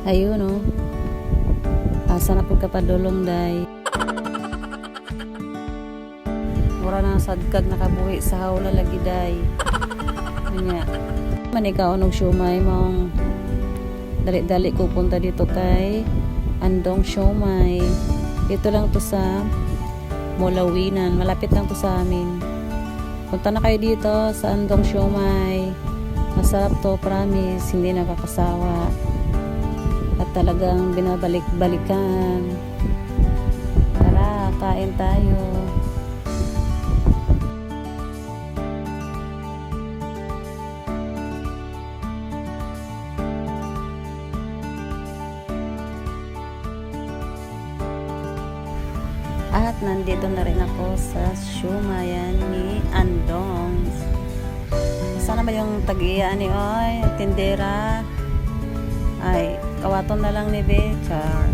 Ayun no. Asa na po kapadulong day. Mura na sadkag nakabuhi sa hawla lagi day. Kanya. Man ikaw og siomay mong dali-dali ko punta dito kay Andong Siomay. Dito lang to sa Mulawinan. Malapit lang to sa amin. Punta na kayo dito sa Andong Siomay. Masarap to, promise. Hindi nakakasawa. At talagang binabalik-balikan. Tara, kain tayo. At nandito na rin ako sa siumayan ni Andong. Sana ba yung tag-iya ni Oy, tindera? Ay, kawaton na lang ni Bechar.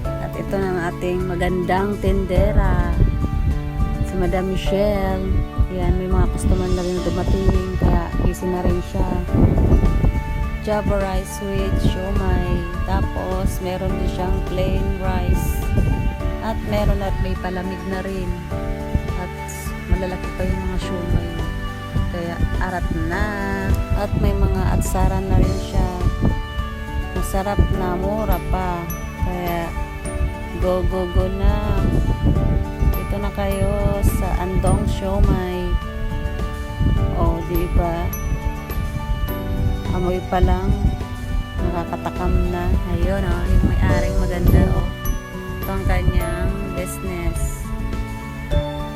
At ito na ang ating magandang tindera. Si Madam Michelle. Yan, may mga customer na rin dumating. Kaya busy na rin siya. Java rice with siomay. Tapos, meron din siyang plain rice. At meron at may palamig na rin. At malalaki pa yung mga siomay. Kaya arat na. At may mga atsaran na rin siya. Masarap na, mura pa. Kaya go go go na. Dito na kayo sa Andong Siomay. Oh, di ba? Amoy pa lang nakakatakam na. Ayun oh, yung may-aring maganda oh. Ito ang kanyang business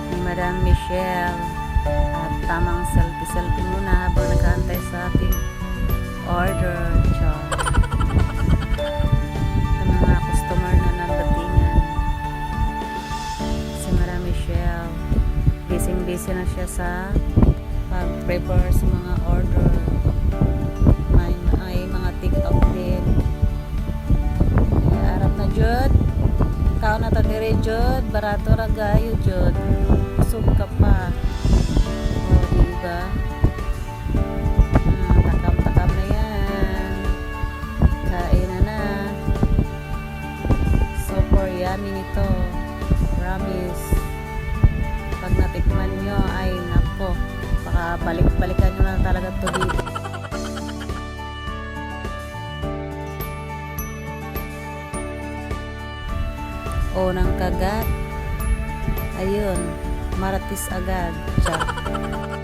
ni Madam Michelle. At tamang selfie muna habang nag-aantay sa ating order. Char. Ito mga customer na nagdatingan. Si Madam Michelle. Busy na siya sa pag-prepare sa mga order. May mga TikTok din. Arap na jud. Kao na to diri jud. Barato ra gayo jud. Usog ka pa. Diba? Takam-takam na yan. Kain na. Super yummy nito. Promise. Pag natikman nyo, ay nako. Baka balik-balikan nyo na talaga to dito. O ng kagat. Ayun. Maratis agad. Tiyak.